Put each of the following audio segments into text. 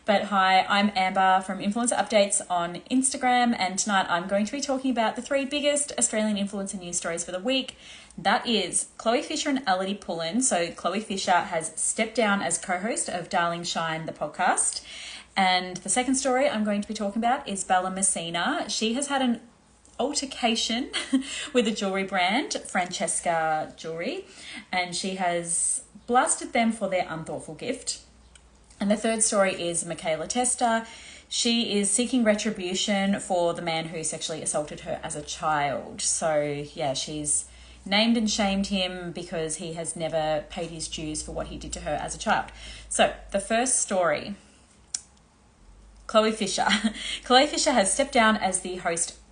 But hi, I'm Amber from Influencer Updates on Instagram, and tonight I'm going to be talking about the 3 biggest Australian influencer news stories for the week. That is Chloe Fisher and Elodie Pullen. So Chloe Fisher has stepped down as co-host of Darling Shine, the podcast. And the second story I'm going to be talking about is Bella Messina. She has had an altercation with a jewellery brand, Francesca Jewellery, and she has blasted them for their unthoughtful gift. And the third story is Mik Testa. She is seeking retribution for the man who sexually assaulted her as a child. So yeah, she's named and shamed him because he has never paid his dues for what he did to her as a child. So the first story, Chloe Fisher. Chloe Fisher has stepped down as the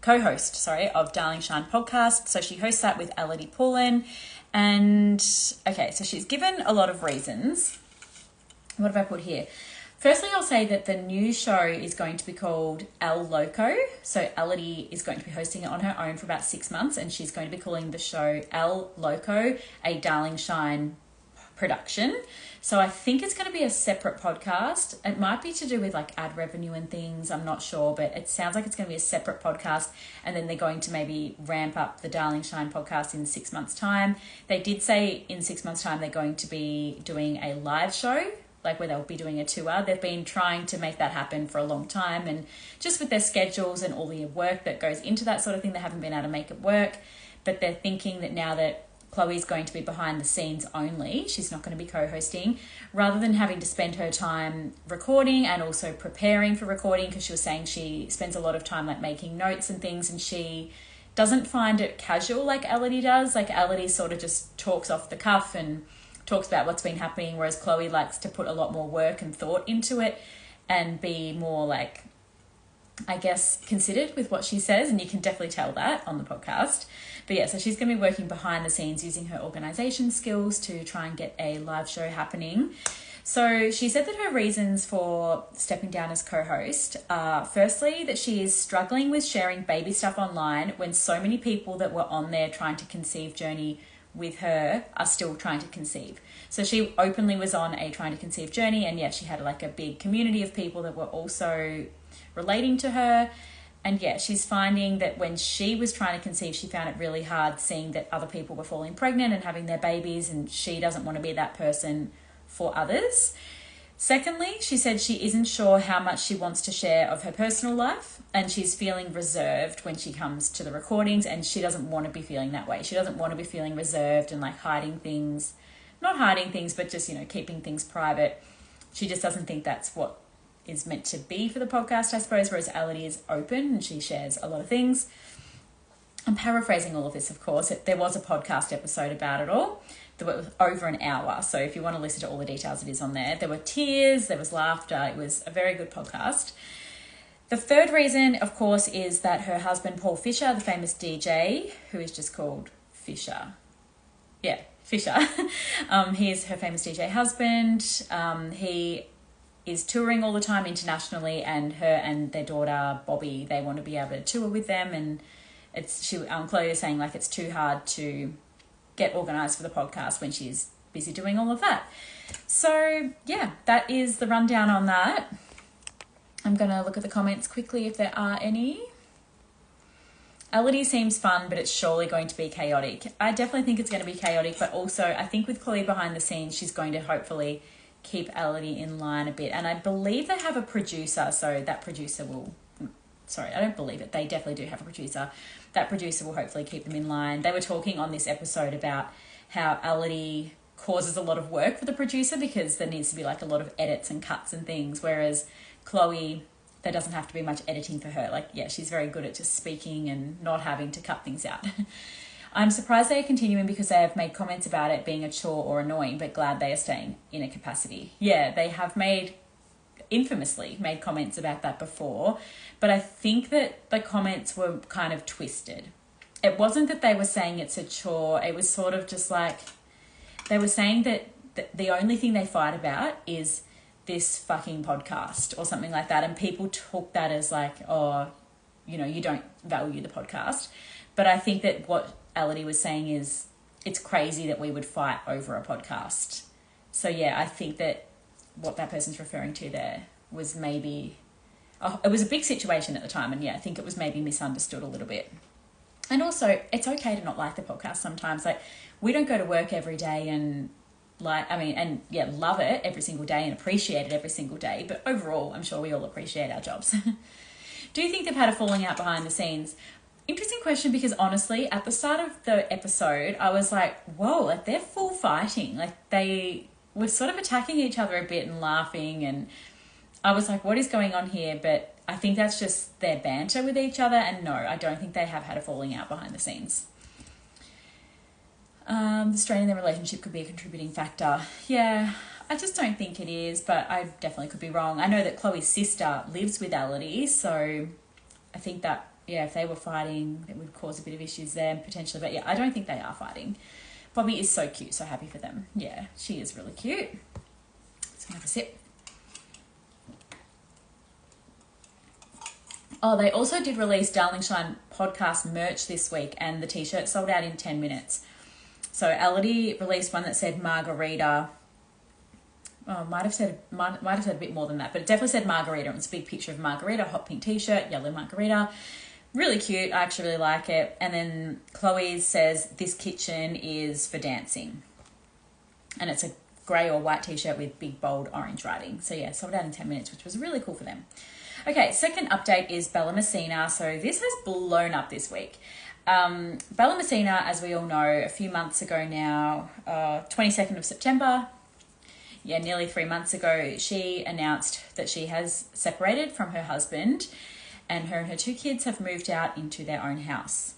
co-host of Darling Shine podcast. So she hosts that with Elodie Pullen. And okay, so she's given a lot of reasons. What have I put here? Firstly, I'll say that the new show is going to be called El Loco. So Elodie is going to be hosting it on her own for about 6 months, and she's going to be calling the show El Loco, a Darling Shine production. So I think it's going to be a separate podcast. It might be to do with like ad revenue and things. I'm not sure, but it sounds like it's going to be a separate podcast. And then they're going to maybe ramp up the Darling Shine podcast in 6 months' time. They did say in 6 months' time they're going to be doing a live show, like where they'll be doing a tour. They've been trying to make that happen for a long time, and just with their schedules and all the work that goes into that sort of thing, they haven't been able to make it work. But they're thinking that now that Chloe's going to be behind the scenes only, she's not going to be co-hosting, rather than having to spend her time recording and also preparing for recording, because she was saying she spends a lot of time like making notes and things, and she doesn't find it casual like Elodie does. Like Elodie sort of just talks off the cuff and talks about what's been happening, whereas Chloe likes to put a lot more work and thought into it and be more like, I guess, considered with what she says, and you can definitely tell that on the podcast. But yeah, so she's going to be working behind the scenes using her organisation skills to try and get a live show happening. So she said that her reasons for stepping down as co-host are, firstly, that she is struggling with sharing baby stuff online when so many people that were on there trying to conceive journey with her are still trying to conceive. So she openly was on a trying to conceive journey, and yet she had like a big community of people that were also relating to her. And yeah, she's finding that when she was trying to conceive, she found it really hard seeing that other people were falling pregnant and having their babies, and she doesn't want to be that person for others. Secondly, she said she isn't sure how much she wants to share of her personal life, and she's feeling reserved when she comes to the recordings, and she doesn't want to be feeling that way. She doesn't want to be feeling reserved and like hiding things, not hiding things, but just, keeping things private. She just doesn't think that's what is meant to be for the podcast, I suppose, whereas Elodie is open and she shares a lot of things. I'm paraphrasing all of this, of course. There was a podcast episode about it all that was over an hour. So if you want to listen to all the details, it is on there. There were tears, there was laughter. It was a very good podcast. The third reason, of course, is that her husband, Paul Fisher, the famous DJ, who is just called Fisher. Yeah, Fisher. He is her famous DJ husband. He is touring all the time internationally, and her and their daughter, Bobby, they want to be able to tour with them. And Chloe is saying like it's too hard to get organised for the podcast when she's busy doing all of that. So yeah, that is the rundown on that. I'm going to look at the comments quickly if there are any. Elodie seems fun, but it's surely going to be chaotic. I definitely think it's going to be chaotic, but also I think with Chloe behind the scenes, she's going to hopefully keep Elodie in line a bit. And I believe they have a producer, so that producer will... Sorry, I don't believe it. They definitely do have a producer. That producer will hopefully keep them in line. They were talking on this episode about how Elodie causes a lot of work for the producer because there needs to be like a lot of edits and cuts and things, whereas Chloe, there doesn't have to be much editing for her. Like, yeah, she's very good at just speaking and not having to cut things out. I'm surprised they are continuing because they have made comments about it being a chore or annoying, but glad they are staying in a capacity. Yeah, they have infamously made comments about that before, but I think that the comments were kind of twisted. It wasn't that they were saying it's a chore. It was sort of just like they were saying that the only thing they fight about is this fucking podcast or something like that, and people took that as like, oh, you don't value the podcast. But I think that what Elodie was saying is it's crazy that we would fight over a podcast. So yeah, I think that what that person's referring to there was maybe, it was a big situation at the time, and yeah, I think it was maybe misunderstood a little bit. And also, it's okay to not like the podcast sometimes. Like, we don't go to work every day and love it every single day and appreciate it every single day. But overall, I'm sure we all appreciate our jobs. Do you think they've had a falling out behind the scenes? Interesting question, because honestly, at the start of the episode, I was like, whoa, like they're full fighting. Like they were sort of attacking each other a bit and laughing. And I was like, what is going on here? But I think that's just their banter with each other. And no, I don't think they have had a falling out behind the scenes. The strain in their relationship could be a contributing factor. Yeah, I just don't think it is, but I definitely could be wrong. I know that Chloe's sister lives with Elodie, so I think that, yeah, if they were fighting, it would cause a bit of issues there potentially. But yeah, I don't think they are fighting. Bobby is so cute, so happy for them. Yeah, she is really cute. Let's have a sip. Oh, they also did release Darling Shine podcast merch this week, and the t-shirt sold out in 10 minutes. So Elodie released one that said margarita. Oh, might have said a bit more than that, but it definitely said margarita. It was a big picture of margarita, hot pink t-shirt, yellow margarita. Really cute. I actually really like it. And then Chloe's says, this kitchen is for dancing. And it's a grey or white t-shirt with big, bold orange writing. So yeah, sold out in 10 minutes, which was really cool for them. Okay, second update is Bella Messina. So this has blown up this week. Bella Messina, as we all know, a few months ago now, 22nd of September, yeah, nearly 3 months ago, she announced that she has separated from her husband, and her 2 kids have moved out into their own house.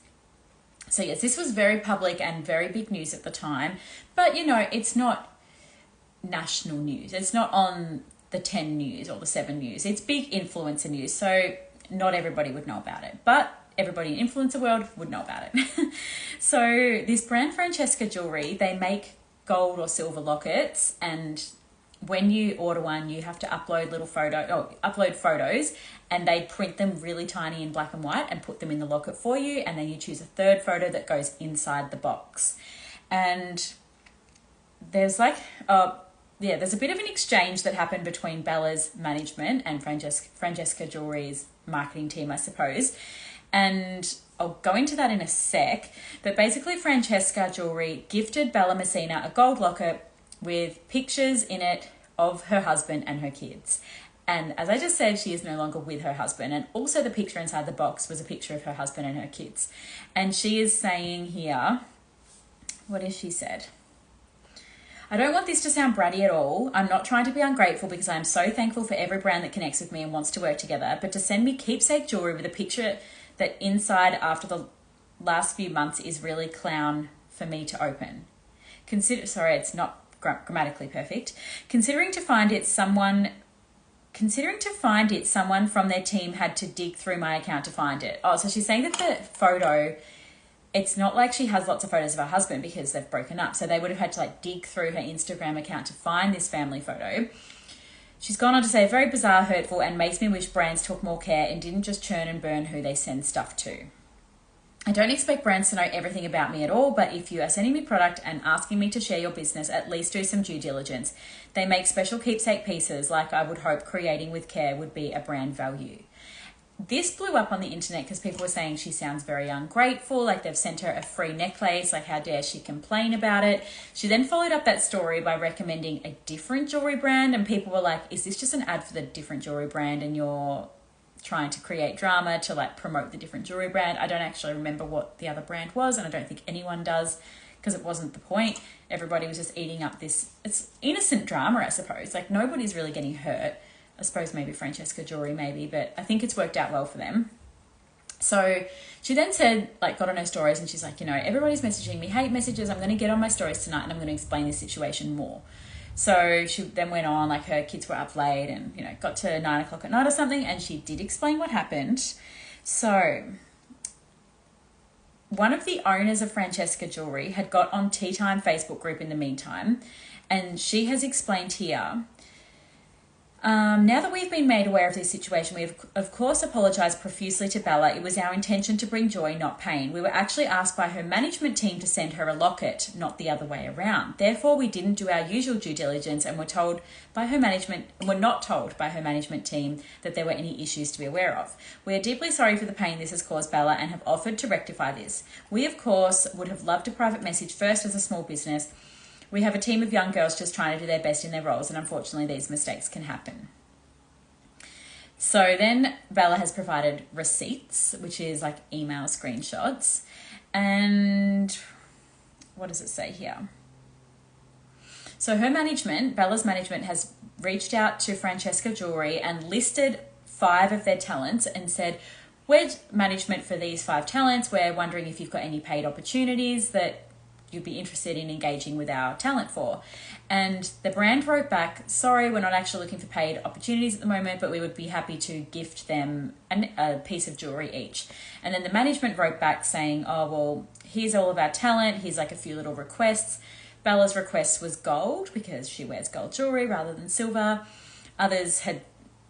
So yes, this was very public and very big news at the time, but you know, it's not national news. It's not on the 10 news or the 7 news. It's big influencer news, so not everybody would know about it, but everybody in influencer world would know about it. So this brand, Francesca Jewellery, they make gold or silver lockets, and when you order one, you have to upload upload photos, and they print them really tiny in black and white and put them in the locket for you, and then you choose a third photo that goes inside the box. And there's there's a bit of an exchange that happened between Bella's management and Francesca Jewellery's marketing team, I suppose. And I'll go into that in a sec. But basically, Francesca Jewellery gifted Bella Messina a gold locket with pictures in it of her husband and her kids. And as I just said, she is no longer with her husband. And also the picture inside the box was a picture of her husband and her kids. And she is saying here, what has she said? I don't want this to sound bratty at all. I'm not trying to be ungrateful, because I am so thankful for every brand that connects with me and wants to work together. But to send me keepsake jewellery with a picture that inside after the last few months is really clown for me to open. Sorry, it's not grammatically perfect. Considering to find it, someone from their team had to dig through my account to find it. Oh, so she's saying that the photo, it's not like she has lots of photos of her husband because they've broken up. So they would have had to dig through her Instagram account to find this family photo. She's gone on to say, very bizarre, hurtful, and makes me wish brands took more care and didn't just churn and burn who they send stuff to. I don't expect brands to know everything about me at all, but if you are sending me product and asking me to share your business, at least do some due diligence. They make special keepsake pieces, like I would hope creating with care would be a brand value. This blew up on the internet because people were saying she sounds very ungrateful, like they've sent her a free necklace, like how dare she complain about it. She then followed up that story by recommending a different jewelry brand, and people were like, is this just an ad for the different jewelry brand and you're trying to create drama to promote the different jewelry brand? I don't actually remember what the other brand was, and I don't think anyone does, because it wasn't the point. Everybody was just eating up this, it's innocent drama, I suppose. Nobody's really getting hurt. I suppose maybe Francesca Jewellery maybe, but I think it's worked out well for them. So she then said, got on her stories, and she's like, everybody's messaging me hate messages. I'm going to get on my stories tonight and I'm going to explain this situation more. So she then went on, her kids were up late and, got to 9 o'clock at night or something, and she did explain what happened. So one of the owners of Francesca Jewellery had got on Tea Time Facebook group in the meantime, and she has explained here, Now that we've been made aware of this situation, we have, of course, apologised profusely to Bella. It was our intention to bring joy, not pain. We were actually asked by her management team to send her a locket, not the other way around. Therefore, we didn't do our usual due diligence and were not told by her management team that there were any issues to be aware of. We are deeply sorry for the pain this has caused Bella and have offered to rectify this. We, of course, would have loved a private message first as a small business. We have a team of young girls just trying to do their best in their roles, and unfortunately these mistakes can happen. So then Bella has provided receipts, which is like email screenshots. And what does it say here? So her management, Bella's management, has reached out to Francesca Jewellery and listed 5 of their talents and said, we're management for these 5 talents. We're wondering if you've got any paid opportunities that you'd be interested in engaging with our talent for. And the brand wrote back, sorry, we're not actually looking for paid opportunities at the moment, but we would be happy to gift them a piece of jewellery each. And then the management wrote back saying, oh, well, here's all of our talent. Here's like a few little requests. Bella's request was gold because she wears gold jewellery rather than silver. Others had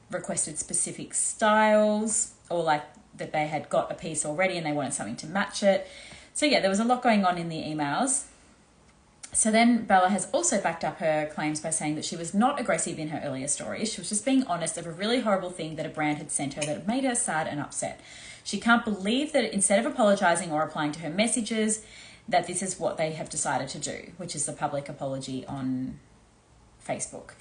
requested specific styles, or like that they had got a piece already and they wanted something to match it. So yeah, there was a lot going on in the emails. So then Bella has also backed up her claims by saying that she was not aggressive in her earlier stories. She was just being honest of a really horrible thing that a brand had sent her that had made her sad and upset. She can't believe that instead of apologising or replying to her messages, that this is what they have decided to do, which is the public apology on Facebook.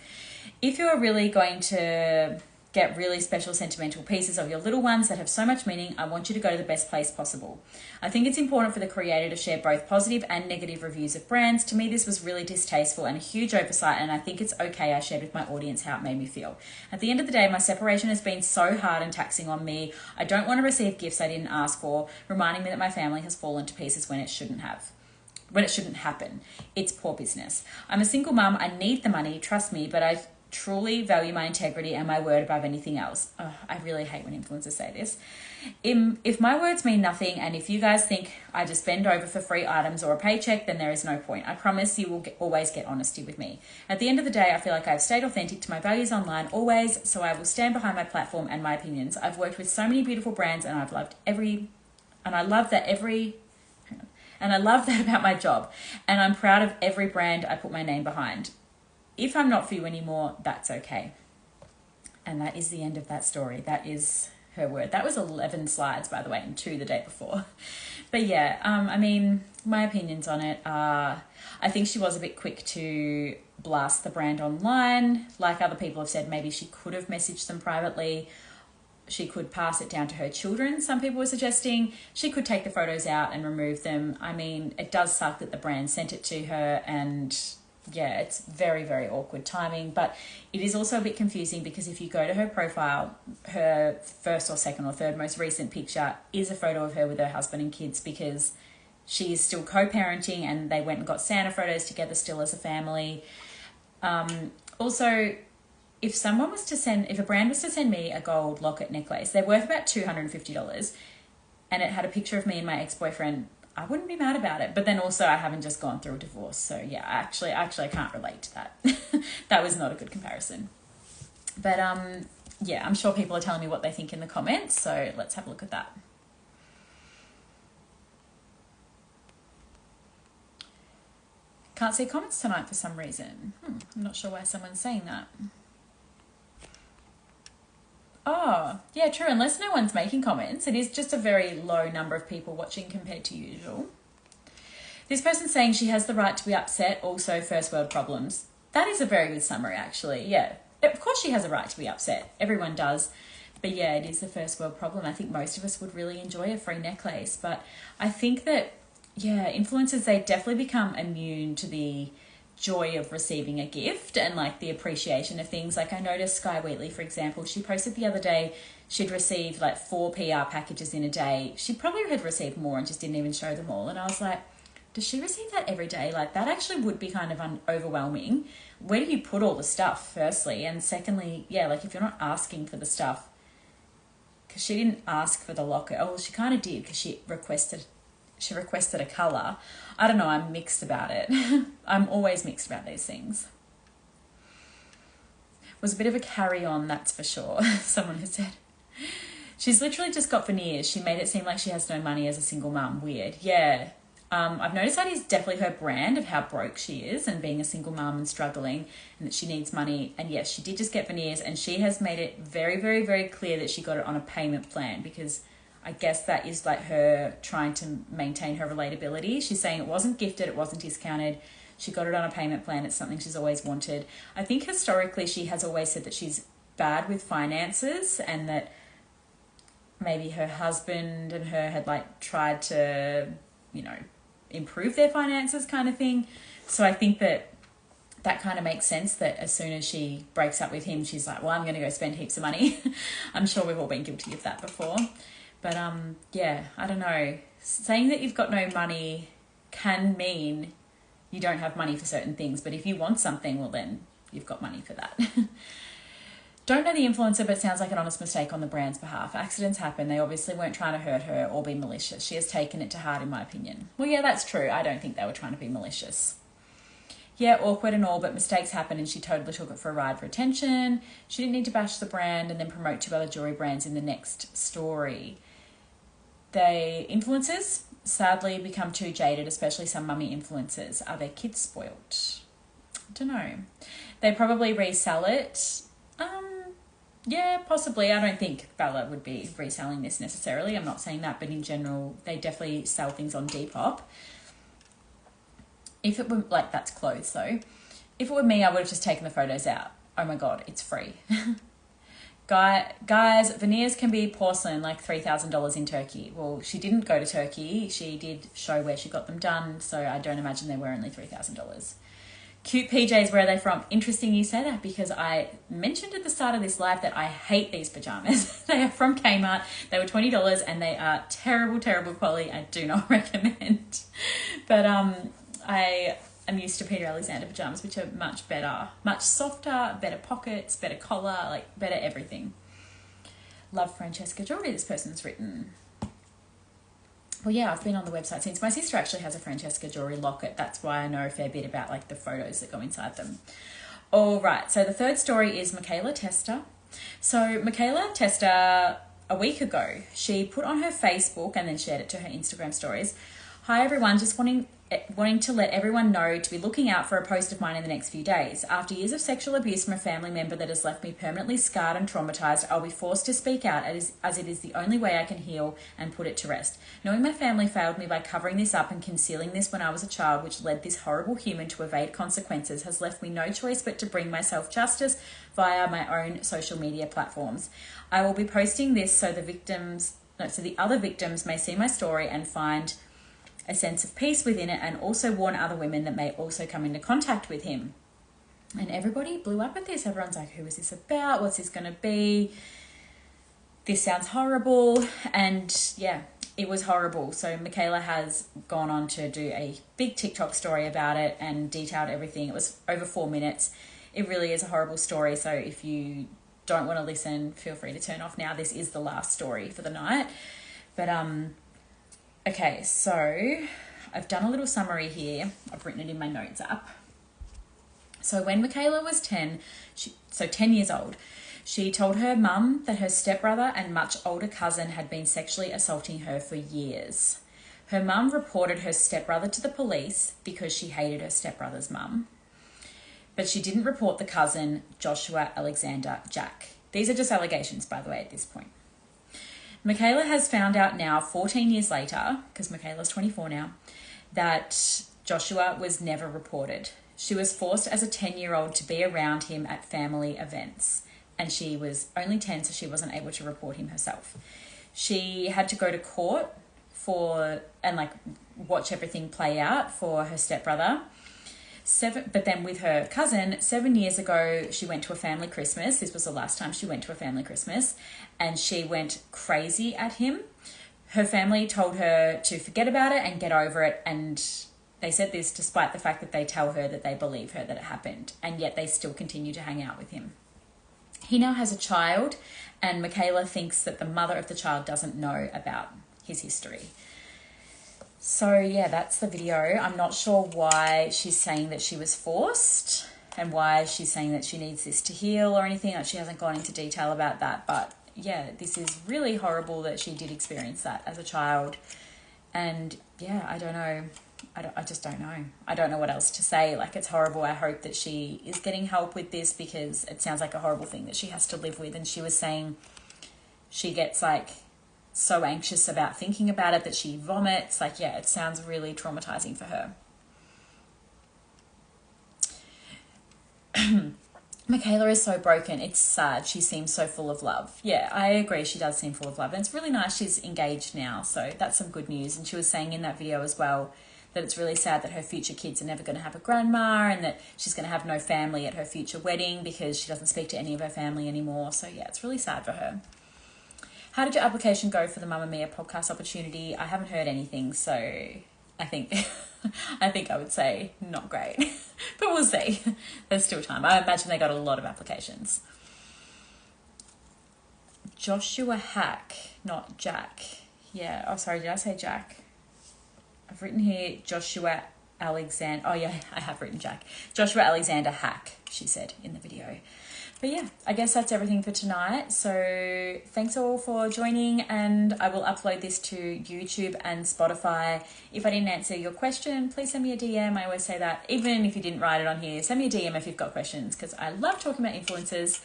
If you're really going to get really special sentimental pieces of your little ones that have so much meaning, I want you to go to the best place possible. I think it's important for the creator to share both positive and negative reviews of brands. To me, this was really distasteful and a huge oversight, and I think it's okay I shared with my audience how it made me feel. At the end of the day, my separation has been so hard and taxing on me. I don't want to receive gifts I didn't ask for, reminding me that my family has fallen to pieces when it shouldn't happen. It's poor business. I'm a single mum. I need the money, trust me, but I truly value my integrity and my word above anything else. Oh, I really hate when influencers say this. If my words mean nothing and if you guys think I just bend over for free items or a paycheck, then there is no point. I promise you will always get honesty with me. At the end of the day, I feel like I've stayed authentic to my values online always, so I will stand behind my platform and my opinions. I've worked with so many beautiful brands and I love that about my job, and I'm proud of every brand I put my name behind. If I'm not for you anymore, that's okay. And that is the end of that story. That is her word. That was 11 slides, by the way, and 2 the day before. But yeah, I mean, my opinions on it are, I think she was a bit quick to blast the brand online. Like other people have said, maybe she could have messaged them privately. She could pass it down to her children, some people were suggesting. She could take the photos out and remove them. I mean, it does suck that the brand sent it to her, and yeah, it's very, very awkward timing, but it is also a bit confusing because if you go to her profile, her first or second or third most recent picture is a photo of her with her husband and kids because she is still co-parenting and they went and got Santa photos together still as a family. Also, if a brand was to send me a gold locket necklace, they're worth about $250, and it had a picture of me and my ex-boyfriend, I wouldn't be mad about it. But then also I haven't just gone through a divorce. So yeah, actually I can't relate to that. That was not a good comparison. But yeah, I'm sure people are telling me what they think in the comments. So let's have a look at that. Can't see comments tonight for some reason. I'm not sure why someone's saying that. Oh, yeah, true. Unless no one's making comments, it is just a very low number of people watching compared to usual. This person's saying she has the right to be upset, also first world problems. That is a very good summary, actually. Yeah, of course she has a right to be upset. Everyone does. But yeah, it is the first world problem. I think most of us would really enjoy a free necklace. But I think that, yeah, influencers, they definitely become immune to the joy of receiving a gift and like the appreciation of things. Like I noticed Sky Wheatley, for example, she posted the other day she'd received like 4 PR packages in a day. She probably had received more and just didn't even show them all. And I was like, does she receive that every day? Like that actually would be kind of overwhelming. Where do you put all the stuff, firstly? And secondly, yeah, like if you're not asking for the stuff, because she didn't ask for the locket. Oh, well, she kind of did because she requested a colour. I don't know, I'm mixed about it. I'm always mixed about these things. was a bit of a carry-on, that's for sure. Someone has said. She's literally just got veneers. She made it seem like she has no money as a single mum. Weird. Yeah. I've noticed that is definitely her brand of how broke she is and being a single mum and struggling and that she needs money. And yes, she did just get veneers, and she has made it very, very, very clear that she got it on a payment plan, because I guess that is like her trying to maintain her relatability. She's saying it wasn't gifted, it wasn't discounted. She got it on a payment plan. It's something she's always wanted. I think historically she has always said that she's bad with finances, and that maybe her husband and her had like tried to, you know, improve their finances kind of thing. So I think that kind of makes sense, that as soon as she breaks up with him, she's like, well, I'm going to go spend heaps of money. I'm sure we've all been guilty of that before. But yeah, I don't know. Saying that you've got no money can mean you don't have money for certain things. But if you want something, well, then you've got money for that. Don't know the influencer, but sounds like an honest mistake on the brand's behalf. Accidents happen. They obviously weren't trying to hurt her or be malicious. She has taken it to heart, in my opinion. Well, yeah, that's true. I don't think they were trying to be malicious. Yeah, awkward and all, but mistakes happen, and she totally took it for a ride for attention. She didn't need to bash the brand and then promote 2 other jewellery brands in the next story. They influencers sadly become too jaded, especially some mummy influencers. Are their kids spoilt? I don't know. They probably resell it. Yeah, possibly. I don't think Bella would be reselling this necessarily. I'm not saying that, but in general, they definitely sell things on Depop. If it were, like, that's clothes though. If it were me, I would have just taken the photos out. Oh my God, it's free. Guys, veneers can be porcelain, like $3,000 in Turkey. Well, she didn't go to Turkey. She did show where she got them done, so I don't imagine they were only $3,000. Cute PJs, where are they from? Interesting you say that, because I mentioned at the start of this live that I hate these pajamas. They are from Kmart. They were $20 and they are terrible, terrible quality. I do not recommend. But I am used to Peter Alexander pajamas, which are much better, much softer, better pockets, better collar, like better everything. Love Francesca jewellery, this person's written. Well, yeah, I've been on the website since. My sister actually has a Francesca jewellery locket. That's why I know a fair bit about like the photos that go inside them. All right, so the third story is Mik Testa. So Mik Testa, a week ago, she put on her Facebook and then shared it to her Instagram stories. Hi everyone, just wanting to let everyone know to be looking out for a post of mine in the next few days. After years of sexual abuse from a family member that has left me permanently scarred and traumatized, I'll be forced to speak out as it is the only way I can heal and put it to rest. Knowing my family failed me by covering this up and concealing this when I was a child, which led this horrible human to evade consequences, has left me no choice but to bring myself justice via my own social media platforms. I will be posting this so the other victims may see my story and find a sense of peace within it, and also warn other women that may also come into contact with him. And everybody blew up at this. Everyone's like, who is this about? What's this going to be? This sounds horrible. And yeah, it was horrible. So Mik has gone on to do a big TikTok story about it and detailed everything. It was over 4 minutes. It really is a horrible story. So if you don't want to listen, feel free to turn off now. This is the last story for the night. But okay, so I've done a little summary here. I've written it in my notes app. So when Mik was 10 years old, she told her mum that her stepbrother and much older cousin had been sexually assaulting her for years. Her mum reported her stepbrother to the police because she hated her stepbrother's mum. But she didn't report the cousin, Joshua Alexander Jack. These are just allegations, by the way, at this point. Mik has found out now, 14 years later, because Mik is 24 now, that Joshua was never reported. She was forced as a 10-year-old to be around him at family events, and she was only 10, so she wasn't able to report him herself. She had to go to court and watch everything play out for her stepbrother. But then with her cousin, 7 years ago, she went to a family Christmas. This was the last time she went to a family Christmas, and she went crazy at him. Her family told her to forget about it and get over it, and they said this despite the fact that they tell her that they believe her that it happened, and yet they still continue to hang out with him. He now has a child, and Mik thinks that the mother of the child doesn't know about his history. So yeah, that's the video. I'm not sure why she's saying that she was forced. and why she's saying that she needs this to heal or anything. She hasn't gone into detail about that, but yeah, this is really horrible that she did experience that as a child. And yeah, I don't know. I just don't know. I don't know what else to say. Like, it's horrible. I hope that she is getting help with this, because it sounds like a horrible thing that she has to live with. And she was saying she gets like so anxious about thinking about it that she vomits. Like, yeah, it sounds really traumatizing for her. Michaela is so broken. It's sad. She seems so full of love. Yeah, I agree. She does seem full of love. And it's really nice she's engaged now. So that's some good news. And she was saying in that video as well that it's really sad that her future kids are never going to have a grandma, and that she's going to have no family at her future wedding because she doesn't speak to any of her family anymore. So yeah, it's really sad for her. How did your application go for the Mamma Mia podcast opportunity? I haven't heard anything, so I think I would say not great, but we'll see. There's still time. I imagine they got a lot of applications. Joshua Hack, not Jack. Yeah. Oh, sorry. Did I say Jack? I've written here Joshua Alexander. Oh yeah, I have written Jack. Joshua Alexander Hack, she said in the video. But yeah, I guess that's everything for tonight. So thanks all for joining, and I will upload this to YouTube and Spotify. If I didn't answer your question, please send me a DM. I always say that. Even if you didn't write it on here, send me a DM if you've got questions, because I love talking about influencers.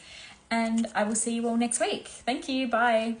And I will see you all next week. Thank you. Bye.